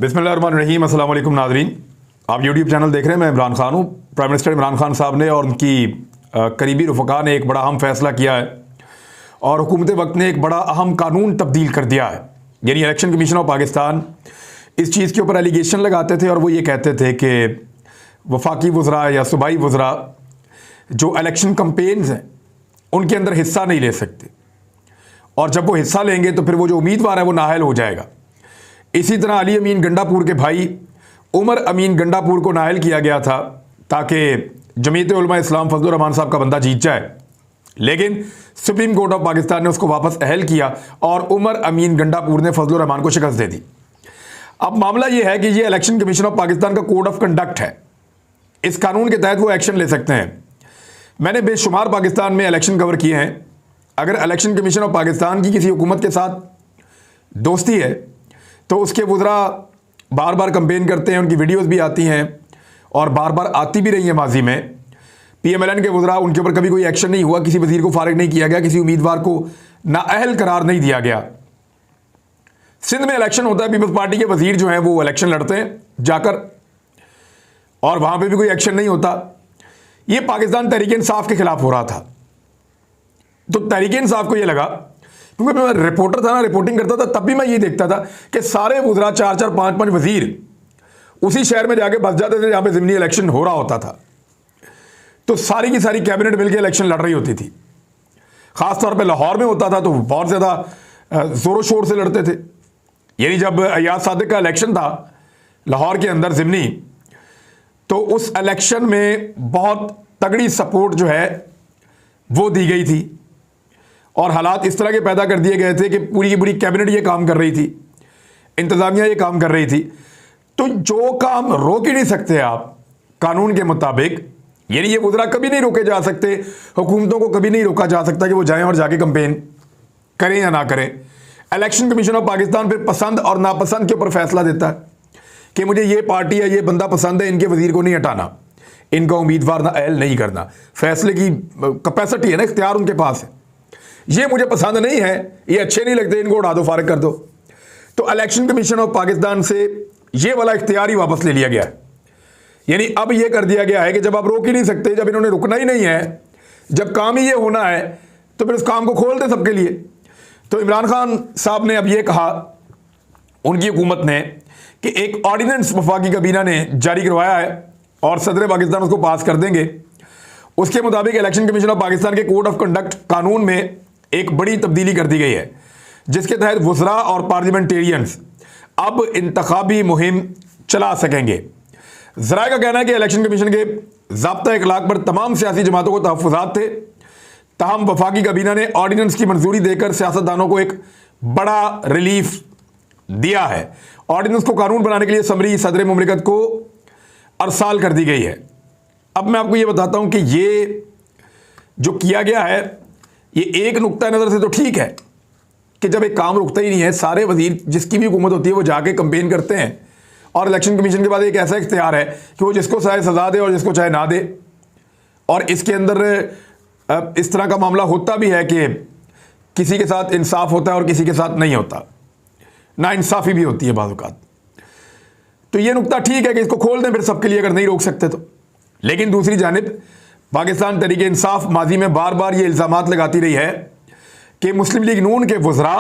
बिस्मिल्लाहिर्रहमानिर्रहीम। अस्सलाम वालेकुम नाज़रीन, आप यूट्यूब चैनल देख रहे हैं। मैं इमरान खान हूँ। प्राइम मिनिस्टर इमरान खान साहब ने और उनकी करीबी रफ़क़ा ने एक बड़ा अहम फ़ैसला किया है और हुकूमत वक्त ने एक बड़ा अहम कानून तब्दील कर दिया है। यानी इलेक्शन कमीशन ऑफ पाकिस्तान इस चीज़ के ऊपर एलिगेशन लगाते थे और वो ये कहते थे कि वफाकी वज़रा या सूबाई वज़रा जो इलेक्शन कैंपेन्स हैं उनके अंदर हिस्सा नहीं ले सकते, और जब वो हिस्सा लेंगे तो फिर वो जो उम्मीदवार है वो नाअहल हो जाएगा। इसी तरह अली अमीन गंडापुर के भाई उमर अमीन गंडापुर को नाअहल किया गया था ताकि जमीयत उलमा इस्लाम फजलुर रहमान साहब का बंदा जीत जाए, लेकिन सुप्रीम कोर्ट ऑफ पाकिस्तान ने उसको वापस अहल किया और उमर अमीन गंडापुर ने फजलुर रहमान को शिकस्त दे दी। अब मामला ये है कि ये इलेक्शन कमीशन ऑफ पाकिस्तान का कोड ऑफ कंडक्ट है, इस कानून के तहत वो एक्शन ले सकते हैं। मैंने बेशुमार पाकिस्तान में इलेक्शन कवर किए हैं। अगर इलेक्शन कमीशन ऑफ पाकिस्तान की किसी हुकूमत के साथ दोस्ती है तो उसके वज़रा बार बार कंपेन करते हैं, उनकी वीडियोस भी आती हैं और बार बार आती भी रही हैं। माजी में PMLN के वज़रा, उनके ऊपर कभी कोई एक्शन नहीं हुआ, किसी वज़ीर को फारिग नहीं किया गया, किसी उम्मीदवार को नाअहल करार नहीं दिया गया। सिंध में इलेक्शन होता है, पीपल्स पार्टी के वज़ीर जो हैं वो इलेक्शन लड़ते हैं जाकर, और वहाँ पर भी कोई एक्शन नहीं होता। ये पाकिस्तान तहरीक इंसाफ के खिलाफ हो रहा था, तो तहरीक इंसाफ को ये लगा, क्योंकि मैं रिपोर्टर था ना, रिपोर्टिंग करता था, तब भी मैं ये देखता था कि सारे वज़रा 4-4, 5-5 वज़ीर उसी शहर में जाके बस जाते थे जहाँ पे ज़िमनी इलेक्शन हो रहा होता था। तो सारी की सारी कैबिनेट मिलकर इलेक्शन लड़ रही होती थी। ख़ास तौर पे लाहौर में होता था तो बहुत ज़्यादा ज़ोरों शोर से लड़ते थे। यानी जब अयाज सादिक का इलेक्शन था लाहौर के अंदर ज़िमनी, तो उस इलेक्शन में बहुत तगड़ी सपोर्ट जो है वो दी गई थी और हालात इस तरह के पैदा कर दिए गए थे कि पूरी की पूरी कैबिनेट ये काम कर रही थी, इंतज़ामिया ये काम कर रही थी। तो जो काम रोक ही नहीं सकते आप कानून के मुताबिक, यानी ये वज़रा कभी नहीं रोके जा सकते, हुकूमतों को कभी नहीं रोका जा सकता कि वो जाएं और जाके कंपेन करें या ना करें। इलेक्शन कमीशन ऑफ पाकिस्तान फिर पसंद और नापसंद के ऊपर फैसला देता है कि मुझे ये पार्टी या ये बंदा पसंद है, इनके वज़ीर को नहीं हटाना, इनका उम्मीदवार नाअहल नहीं करना। फैसले की कैपेसिटी है ना, इख्तियार उनके पास है। ये मुझे पसंद नहीं है, ये अच्छे नहीं लगते, इनको उड़ा दो, फारिग कर दो। तो इलेक्शन कमीशन ऑफ पाकिस्तान से ये वाला इख्तियार ही वापस ले लिया गया है। यानी अब ये कर दिया गया है कि जब आप रोक ही नहीं सकते, जब इन्होंने रुकना ही नहीं है, जब काम ही ये होना है, तो फिर उस काम को खोल दें सबके लिए। तो इमरान खान साहब ने अब ये कहा, उनकी हुकूमत ने, कि एक ऑर्डिनेंस वफाकी काबीना ने जारी करवाया है और सदर पाकिस्तान उसको पास कर देंगे। उसके मुताबिक इलेक्शन कमीशन ऑफ पाकिस्तान के कोड ऑफ कंडक्ट कानून में एक बड़ी तब्दीली कर दी गई है, जिसके तहत वज़रा और पार्लियामेंटेरियंस अब इंतखाबी मुहिम चला सकेंगे। ज़राए का कहना है कि इलेक्शन कमीशन के ज़ाब्ता इखलाक पर तमाम सियासी जमातों को तहफ़्फ़ुज़ात थे, ताहम वफाकी काबीना ने ऑर्डिनेंस की मंजूरी देकर सियासतदानों को एक बड़ा रिलीफ दिया है। ऑर्डिनेंस को कानून बनाने के लिए समरी सदर मुमलिकत को अरसाल कर दी गई है। अब मैं आपको ये बताता हूँ कि ये जो किया गया है, ये एक नुक्ता नज़र से तो ठीक है कि जब एक काम रुकता ही नहीं है, सारे वज़ीर जिसकी भी हुकूमत होती है वो जाके कंपेन करते हैं, और इलेक्शन कमीशन के बाद एक ऐसा इख्तियार है कि वो जिसको चाहे सज़ा दे और जिसको चाहे ना दे। और इसके अंदर इस तरह का मामला होता भी है कि किसी के साथ इंसाफ होता है और किसी के साथ नहीं होता, ना इंसाफ़ी भी होती है बाज़ औक़ात। तो ये नुक्ता ठीक है कि इसको खोल दें फिर सबके लिए, अगर नहीं रोक सकते तो। लेकिन दूसरी जानिब पाकिस्तान तहरीक इंसाफ माजी में बार बार ये इल्ज़ामात लगाती रही है कि मुस्लिम लीग नून के वज़रा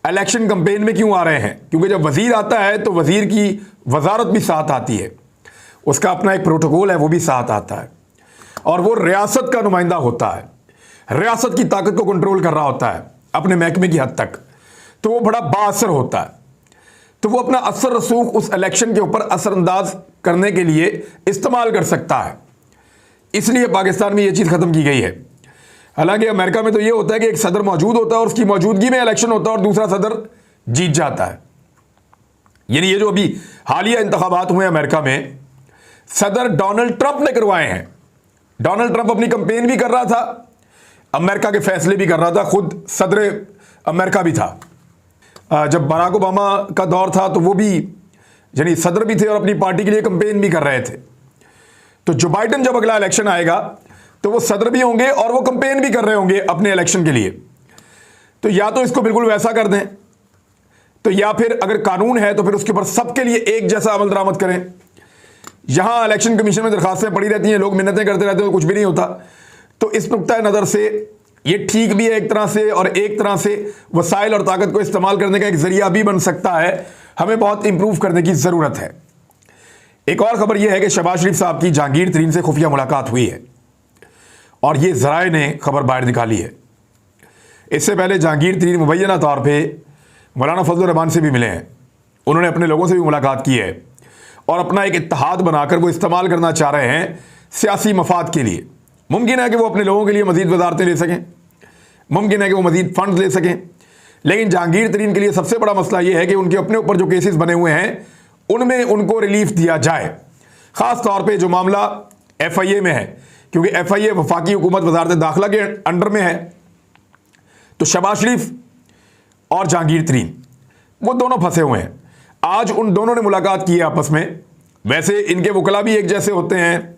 इलेक्शन कैंपेन में क्यों आ रहे हैं, क्योंकि जब वज़ीर आता है तो वज़ीर की वजारत भी साथ आती है, उसका अपना एक प्रोटोकॉल है वो भी साथ आता है, और वो रियासत का नुमाइंदा होता है, रियासत की ताकत को कंट्रोल कर रहा होता है अपने महकमे की हद तक, तो वो बड़ा बाअसर होता है। तो वो अपना असर रसूख उस इलेक्शन के ऊपर असरअंदाज करने के लिए इस्तेमाल कर सकता है। इसलिए पाकिस्तान में ये चीज़ ख़त्म की गई है। हालांकि अमेरिका में तो ये होता है कि एक सदर मौजूद होता है और उसकी मौजूदगी में इलेक्शन होता है और दूसरा सदर जीत जाता है। यानी ये जो अभी हालिया इंतखाबात हुए अमेरिका में, सदर डोनाल्ड ट्रंप ने करवाए हैं। डोनाल्ड ट्रंप अपनी कंपेन भी कर रहा था, अमेरिका के फैसले भी कर रहा था, खुद सदर अमेरिका भी था। जब बराक ओबामा का दौर था तो वो भी यानी सदर भी थे और अपनी पार्टी के लिए कंपेन भी कर रहे थे। तो जो बाइडन जब अगला इलेक्शन आएगा तो वो सदर भी होंगे और वो कंपेन भी कर रहे होंगे अपने इलेक्शन के लिए। तो या तो इसको बिल्कुल वैसा कर दें तो या फिर अगर कानून है तो फिर उसके ऊपर सबके लिए एक जैसा अमल दरामद करें। यहां इलेक्शन कमीशन में दरखास्तें पड़ी रहती हैं, लोग मिन्नतें करते रहते हैं, तो कुछ भी नहीं होता। तो इस नुक्ता नज़र से ये ठीक भी है एक तरह से, और एक तरह से वसाइल और ताकत को इस्तेमाल करने का एक जरिया भी बन सकता है। हमें बहुत इंप्रूव करने की ज़रूरत है। एक और खबर यह है कि शहबाज शरीफ साहब की जहांगीर तरीन से खुफिया मुलाकात हुई है, और ये ज़राए ने खबर बाहर निकाली है। इससे पहले जहांगीर तरीन मुबैना तौर पर मौलाना फजल रहमान से भी मिले हैं, उन्होंने अपने लोगों से भी मुलाकात की है, और अपना एक इत्तेहाद बनाकर वो इस्तेमाल करना चाह रहे हैं सियासी मफाद के लिए। मुमकिन है कि वो अपने लोगों के लिए मजीद वजारतें ले सकें, मुमकिन है कि वो मजीद फंड ले सकें, लेकिन जहांगीर तरीन के लिए सबसे बड़ा मसला ये है कि उनके अपने ऊपर जो केसेस बने हुए हैं उनमें उनको रिलीफ दिया जाए। ख़ास तौर पे जो मामला FIA में है, क्योंकि FIA वफाकी हुकूमत वजारत दाखिला के अंडर में है। तो शहबाज शरीफ और जहांगीर तरीन वो दोनों फंसे हुए हैं। आज उन दोनों ने मुलाकात की है आपस में। वैसे इनके वकला भी एक जैसे होते हैं,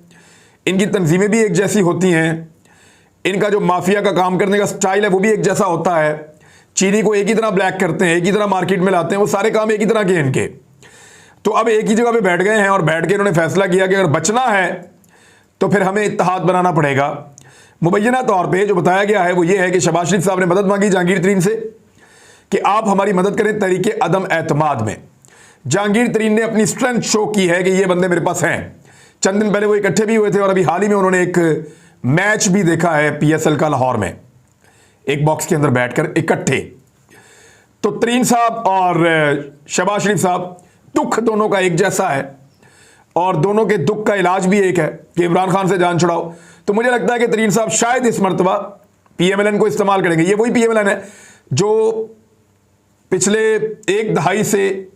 इनकी तंजीमें भी एक जैसी होती हैं, इनका जो माफिया का काम करने का स्टाइल है वो भी एक जैसा होता है। चीनी को एक ही तरह ब्लैक करते हैं, एक ही तरह मार्केट में लाते हैं, वो सारे काम एक ही तरह के हैं इनके। तो अब एक ही जगह पे बैठ गए हैं और बैठ के इन्होंने फैसला किया कि अगर बचना है तो फिर हमें इत्तेहाद बनाना पड़ेगा। मुबैना तौर पर जो बताया गया है वो ये है कि शहबाज शरीफ साहब ने मदद मांगी जहांगीर तरीन से कि आप हमारी मदद करें तरीके अदम एतमाद में। जहांगीर तरीन ने अपनी स्ट्रेंथ शो की है कि ये बंदे मेरे पास हैं। चंद दिन पहले वो इकट्ठे भी हुए थे, और अभी हाल ही में उन्होंने एक मैच भी देखा है PSL का लाहौर में, एक बॉक्स के अंदर बैठकर इकट्ठे। तो तरीन साहब और शहबाज शरीफ साहब, दुख दोनों का एक जैसा है, और दोनों के दुख का इलाज भी एक है कि इमरान खान से जान छुड़ाओ। तो मुझे लगता है कि तरीन साहब शायद इस मरतबा PMLN को इस्तेमाल करेंगे। ये वही PMLN है जो पिछले एक दहाई से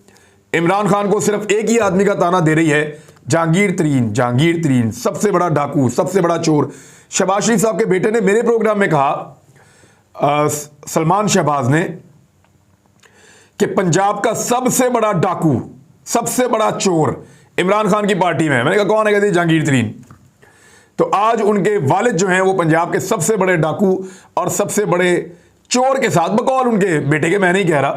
इमरान खान को सिर्फ एक ही आदमी का ताना दे रही है, जहांगीर तरीन। जहांगीर तरीन सबसे बड़ा डाकू, सबसे बड़ा चोर। शहबाज शरीफ साहब के बेटे ने मेरे प्रोग्राम में कहा, सलमान शहबाज ने, कि पंजाब का सबसे बड़ा डाकू, सबसे बड़ा चोर इमरान खान की पार्टी में है। मैंने कहा कौन है? कहते जहांगीर तरीन। तो आज उनके वालिद जो हैं वो पंजाब के सबसे बड़े डाकू और सबसे बड़े चोर के साथ, बकौल उनके बेटे के, मैं नहीं कह रहा,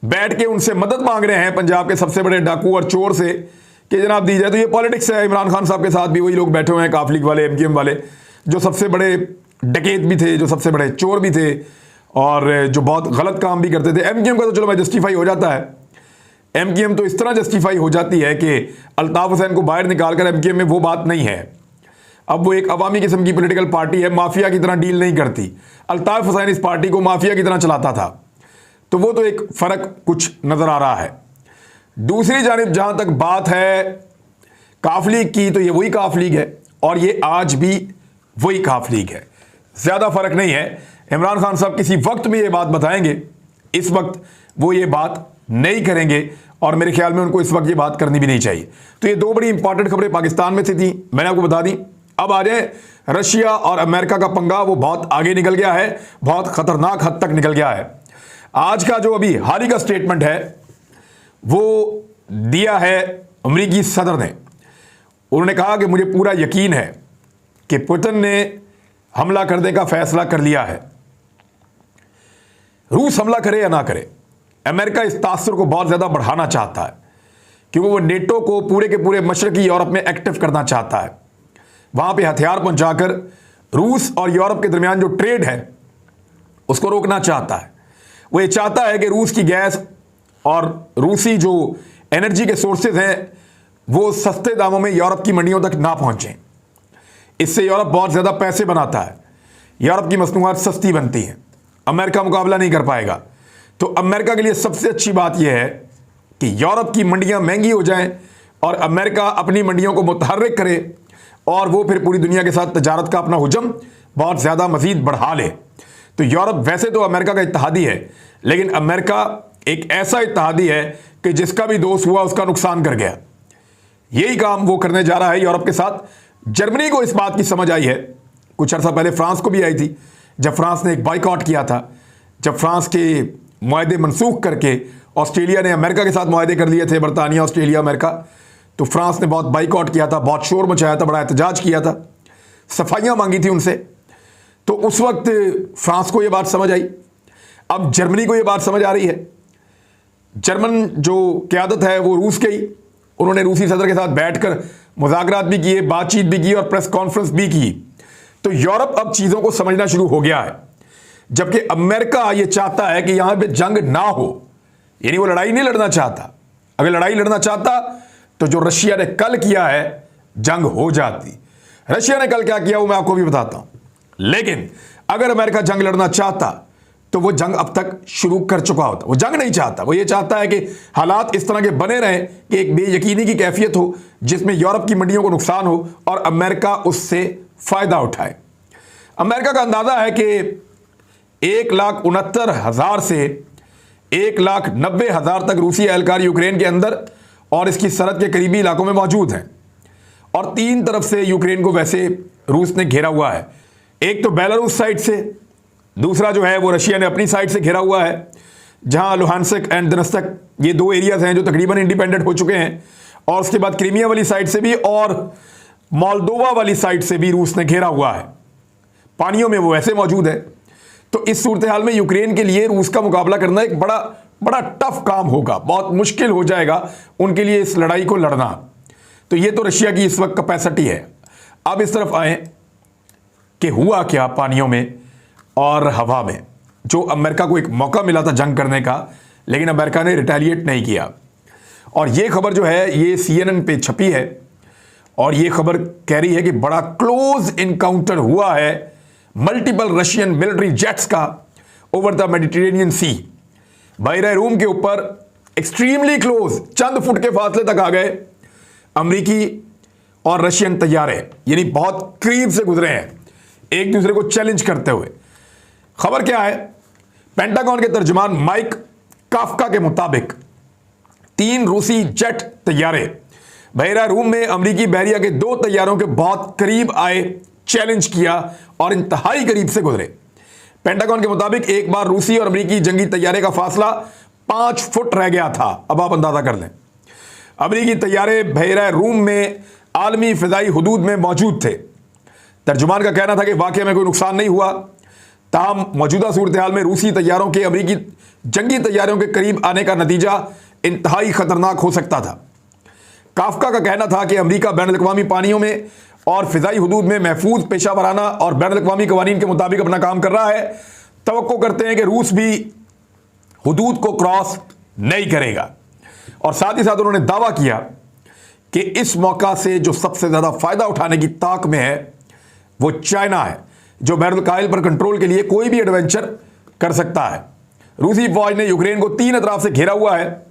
बैठ के उनसे मदद मांग रहे हैं पंजाब के सबसे बड़े डाकू और चोर से कि जनाब दी जाए। तो ये पॉलिटिक्स है। इमरान खान साहब के साथ भी वही लोग बैठे हुए हैं, काफ लीग वाले, MQM वाले, जो सबसे बड़े डकैत भी थे, जो सबसे बड़े चोर भी थे, और जो बहुत गलत काम भी करते थे। MQM का तो चलो मैं जस्टिफाई हो जाता है। MQM तो इस तरह जस्टिफाई हो जाती है कि अल्ताफ हुसैन को बाहर निकालकर MQM में वो बात नहीं है। अब वो एक अवामी किस्म की पॉलिटिकल पार्टी है, माफिया की तरह डील नहीं करती। अल्ताफ हुसैन इस पार्टी को माफिया की तरह चलाता था, तो वो तो एक फ़र्क कुछ नज़र आ रहा है। दूसरी जानिब जहाँ तक बात है काफ लीग की, तो ये वही काफ लीग है, और ये आज भी वही काफ लीग है, ज़्यादा फ़र्क नहीं है। इमरान खान साहब किसी वक्त में ये बात बताएंगे, इस वक्त वो ये बात नहीं करेंगे, और मेरे ख्याल में उनको इस वक्त ये बात करनी भी नहीं चाहिए। तो ये दो बड़ी इंपॉर्टेंट खबरें पाकिस्तान में से थी, मैंने आपको बता दी। अब आ जाए रशिया और अमेरिका का पंगा, वो बहुत आगे निकल गया है, बहुत ख़तरनाक हद तक निकल गया है। आज का जो अभी हाल ही का स्टेटमेंट है वो दिया है अमेरिकी सदर ने। उन्होंने कहा कि मुझे पूरा यकीन है कि पुतिन ने हमला करने का फैसला कर लिया है। रूस हमला करे या ना करे, अमेरिका इस तासुर को बहुत ज़्यादा बढ़ाना चाहता है, क्योंकि वो नेटो को पूरे के पूरे मशरकी यूरोप में एक्टिव करना चाहता है। वहाँ पे हथियार पहुँचाकर रूस और यूरोप के दरमियान जो ट्रेड है उसको रोकना चाहता है। वो ये चाहता है कि रूस की गैस और रूसी जो एनर्जी के सोर्सेज हैं वो सस्ते दामों में यूरोप की मंडियों तक ना पहुँचें। इससे यूरोप बहुत ज़्यादा पैसे बनाता है, यूरोप की मसनूआत सस्ती बनती हैं, अमेरिका मुकाबला नहीं कर पाएगा। तो अमेरिका के लिए सबसे अच्छी बात यह है कि यूरोप की मंडियां महंगी हो जाएं और अमेरिका अपनी मंडियों को मुतहर्रिक करे, और वो फिर पूरी दुनिया के साथ तजारत का अपना हुजम बहुत ज़्यादा मज़ीद बढ़ा ले। तो यूरोप वैसे तो अमेरिका का इत्तेहादी है, लेकिन अमेरिका एक ऐसा इत्तेहादी है कि जिसका भी दोस्त हुआ उसका नुकसान कर गया। यही काम वो करने जा रहा है यूरोप के साथ। जर्मनी को इस बात की समझ आई है, कुछ अर्सा पहले फ्रांस को भी आई थी, जब फ्रांस ने एक बाइकआउट किया था, जब फ्रांस के मुआहदे मनसूख करके ऑस्ट्रेलिया ने अमेरिका के साथ मुआहदे कर लिए थे, बरतानिया, ऑस्ट्रेलिया, अमेरिका, तो फ्रांस ने बहुत बाइकआउट किया था, बहुत शोर मचाया था, बड़ा एहतजाज किया था, सफाइयाँ मांगी थी उनसे। तो उस वक्त फ्रांस को ये बात समझ आई। अब जर्मनी को ये बात समझ आ रही है जर्मन जो क़यादत है वो रूस की, उन्होंने रूसी सदर के साथ बैठकर मुज़ाकरात भी किए, बातचीत भी की और प्रेस कॉन्फ्रेंस भी की। तो यूरोप अब चीज़ों को समझना शुरू हो गया है, जबकि अमेरिका ये चाहता है कि यहां पे जंग ना हो, यानी वो लड़ाई नहीं लड़ना चाहता। अगर लड़ाई लड़ना चाहता तो जो रशिया ने कल किया है जंग हो जाती। रशिया ने कल क्या किया वो मैं आपको भी बताता हूं, लेकिन अगर अमेरिका जंग लड़ना चाहता तो वो जंग अब तक शुरू कर चुका होता। वो जंग नहीं चाहता, वो ये चाहता है कि हालात इस तरह के बने रहें कि एक बेयकीनी की कैफियत हो जिसमें यूरोप की मंडियों को नुकसान हो और अमेरिका उससे फायदा उठाए। अमेरिका का अंदाजा है कि 1,69,000 से 1,90,000 तक रूसी एहलकार यूक्रेन के अंदर और इसकी सरहद के करीबी इलाकों में मौजूद हैं और 3 तरफ से यूक्रेन को वैसे रूस ने घेरा हुआ है। एक तो बेलारूस साइड से, दूसरा जो है वो रशिया ने अपनी साइड से घेरा हुआ है, जहां लुहानस्क एंड दोनेत्स्क ये 2 एरियाज हैं जो तकरीबन इंडिपेंडेंट हो चुके हैं, और उसके बाद क्रीमिया वाली साइड से भी और मोल्दोवा वाली साइड से भी रूस ने घेरा हुआ है। पानियों में वो वैसे मौजूद है। तो इस सूरत हाल में यूक्रेन के लिए रूस का मुकाबला करना एक बड़ा टफ काम होगा, बहुत मुश्किल हो जाएगा उनके लिए इस लड़ाई को लड़ना। तो ये तो रशिया की इस वक्त कैपेसिटी है। अब इस तरफ आए कि हुआ क्या पानियों में और हवा में, जो अमेरिका को एक मौका मिला था जंग करने का, लेकिन अमेरिका ने रिटेलिएट नहीं किया। और ये खबर जो है ये CNN पे छपी है और ये खबर कह रही है कि बड़ा क्लोज इनकाउंटर हुआ है मल्टीपल रशियन मिलिट्री जेट्स का ओवर द मेडिटेरेनियन सी। बहरे रूम के ऊपर एक्सट्रीमली क्लोज, चंद फुट के फासले तक आ गए अमेरिकी और रशियन तैयारे, यानी बहुत करीब से गुजरे हैं एक दूसरे को चैलेंज करते हुए। खबर क्या है? पेंटागन के तर्जुमान माइक काफका के मुताबिक 3 रूसी जेट तैयारे बहरा रूम में अमेरिकी बहरिया के 2 तैयारों के बहुत करीब आए, चैलेंज किया और इंतहाई करीब से गुजरे। पेंटागन के मुताबिक एक बार रूसी और अमेरिकी जंगी तैयारे का फासला 5 फुट रह गया था। अब आप अंदाजा कर लें, अमेरिकी तैयारे बहरा रूम में आलमी फिजाई हुदूद में मौजूद थे। तर्जुमान का कहना था कि वाकई में कोई नुकसान नहीं हुआ, ताहम मौजूदा सूरत हाल में रूसी तैयारों के अमेरिकी जंगी तैयारों के करीब आने का नतीजा इंतहाई खतरनाक हो सकता था। काफका का कहना था कि अमेरिका बैन अल-अक़वामी पानियों में और फिजाई हुदूद में महफूज पेशा वराना और बैन अल-अक़वामी कवानीन के मुताबिक अपना काम कर रहा है। तवक्को करते हैं कि रूस भी हुदूद को क्रॉस नहीं करेगा। और साथ ही साथ उन्होंने दावा किया कि इस मौका से जो सबसे ज़्यादा फ़ायदा उठाने की ताक में है वो चाइना है, जो बहरुल काहिल पर कंट्रोल के लिए कोई भी एडवेंचर कर सकता है। रूसी फौज ने यूक्रेन को 3 अतराफ से घेरा हुआ है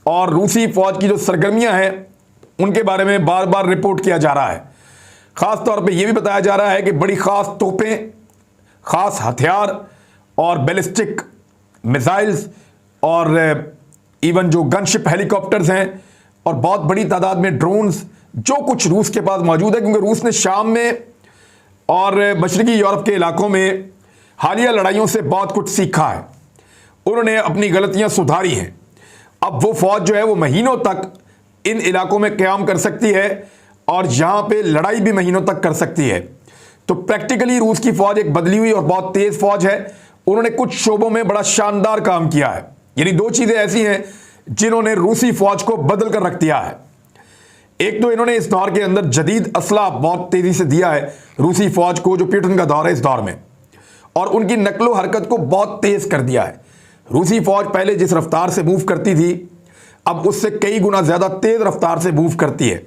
और रूसी फौज की जो सरगर्मियां हैं उनके बारे में बार बार रिपोर्ट किया जा रहा है। ख़ास तौर पे ये भी बताया जा रहा है कि बड़ी ख़ास तोपें, ख़ास हथियार और बैलिस्टिक मिसाइल्स और इवन जो गनशिप हेलीकॉप्टर्स हैं और बहुत बड़ी तादाद में ड्रोन्स, जो कुछ रूस के पास मौजूद है, क्योंकि रूस ने शाम में और मशरकी यूरोप के इलाकों में हालिया लड़ाइयों से बहुत कुछ सीखा है। उन्होंने अपनी गलतियां सुधारी हैं। अब वो फौज जो है वो महीनों तक इन इलाकों में क़याम कर सकती है और यहाँ पे लड़ाई भी महीनों तक कर सकती है। तो प्रैक्टिकली रूस की फौज एक बदली हुई और बहुत तेज़ फौज है। उन्होंने कुछ शोबों में बड़ा शानदार काम किया है। यानी 2 चीज़ें ऐसी हैं जिन्होंने रूसी फौज को बदल कर रख दिया है। एक तो इन्होंने इस दौर के अंदर जदीद असला बहुत तेज़ी से दिया है रूसी फौज को, जो पुतिन का दौर है इस दौर में, और उनकी नकलो हरकत को बहुत तेज़ कर दिया है। रूसी फौज पहले जिस रफ्तार से मूव करती थी अब उससे कई गुना ज़्यादा तेज़ रफ्तार से मूव करती है।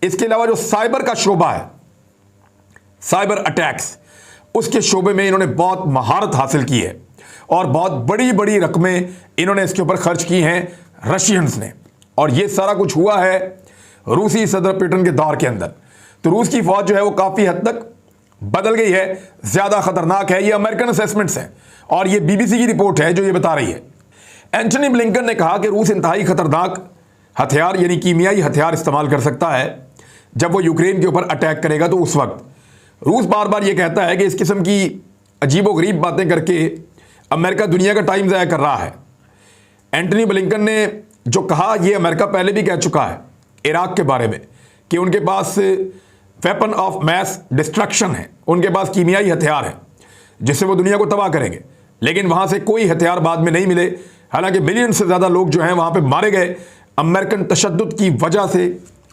इसके अलावा जो साइबर का शोबा है, साइबर अटैक्स, उसके शोबे में इन्होंने बहुत महारत हासिल की है और बहुत बड़ी बड़ी रकमें इन्होंने इसके ऊपर खर्च की हैं रशियंस ने। और ये सारा कुछ हुआ है रूसी सदर पुतिन के दौर के अंदर। तो रूस की फौज जो है वो काफ़ी हद तक बदल गई है, ज़्यादा खतरनाक है। ये अमेरिकन असेसमेंट्स हैं और ये BBC की रिपोर्ट है जो ये बता रही है। एंटनी ब्लिंकन ने कहा कि रूस इंतहाई खतरनाक हथियार यानी कीमियाई हथियार इस्तेमाल कर सकता है जब वो यूक्रेन के ऊपर अटैक करेगा। तो उस वक्त रूस बार बार ये कहता है कि इस किस्म की अजीबोगरीब बातें करके अमेरिका दुनिया का टाइम ज़ाया कर रहा है। एंटनी ब्लिंकन ने जो कहा ये अमेरिका पहले भी कह चुका है इराक के बारे में कि उनके पास वेपन ऑफ मैस डिस्ट्रक्शन है, उनके पास कीमियाई हथियार है जिससे वो दुनिया को तबाह करेंगे। लेकिन वहाँ से कोई हथियार बाद में नहीं मिले, हालांकि मिलियन से ज़्यादा लोग जो हैं वहाँ पे मारे गए अमेरिकन तशद्दुद की वजह से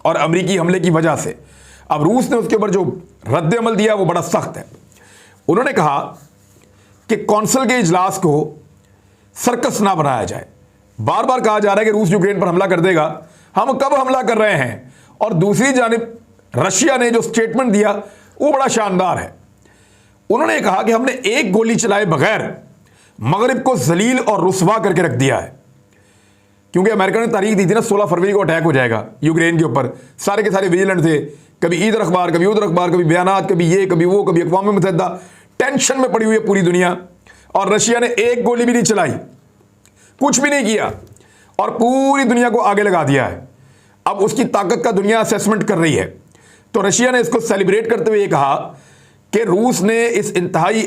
और अमेरिकी हमले की वजह से। अब रूस ने उसके ऊपर जो रद्द अमल दिया वो बड़ा सख्त है। उन्होंने कहा कि कौंसिल के इजलास को सर्कस ना बनाया जाए। बार बार कहा जा रहा है कि रूस यूक्रेन पर हमला कर देगा, हम कब हमला कर रहे हैं? और दूसरी जानिब रशिया ने जो स्टेटमेंट दिया वो बड़ा शानदार है। उन्होंने कहा कि हमने एक गोली चलाए बगैर मगरिब को जलील और रुसवा करके रख दिया है, क्योंकि अमेरिका ने तारीख दी थी ना 16 फरवरी को अटैक हो जाएगा यूक्रेन के ऊपर। सारे के सारे विजिलेंट थे, कभी इधर अखबार, कभी उधर अखबार, कभी बयानात, कभी ये, कभी वो, कभी अक़वाम मुत्तहिदा। टेंशन में पड़ी हुई है पूरी दुनिया, और रशिया ने एक गोली भी नहीं चलाई, कुछ भी नहीं किया, और पूरी दुनिया को आगे लगा दिया है। अब उसकी ताकत का दुनिया असेसमेंट कर रही है। तो रशिया ने इसको सेलिब्रेट करते हुए कहा कि रूस ने इस इंतहाई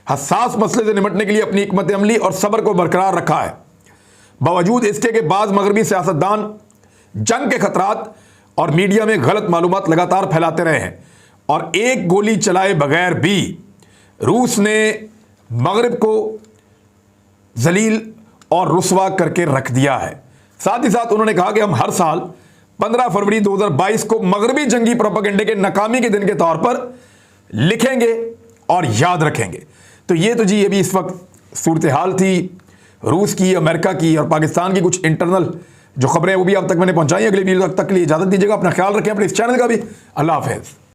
हसास मसले से निपटने के लिए अपनी हिकमत अमली और सब्र को बरकरार रखा है, बावजूद इसके कि बाज़ मगरबी सियासतदान जंग के खतरात और मीडिया में गलत मालूमात लगातार फैलाते रहे हैं, और एक गोली चलाए बगैर भी रूस ने मगरिब को जलील और रुसवा करके रख दिया है। साथ ही साथ उन्होंने कहा कि हम हर साल 15 फरवरी 2022 को मगरबी जंगी प्रोपेगेंडे के नाकामी के दिन के तौर पर लिखेंगे और याद रखेंगे। तो ये तो जी अभी इस वक्त सूरत हाल थी रूस की, अमेरिका की और पाकिस्तान की कुछ इंटरनल जो खबरें वो भी अब तक मैंने पहुंचाई। अगली वीडियो तक के लिए इजाज़त दीजिएगा, अपना ख्याल रखें, अपने इस चैनल का भी। अल्लाह हाफ़िज़।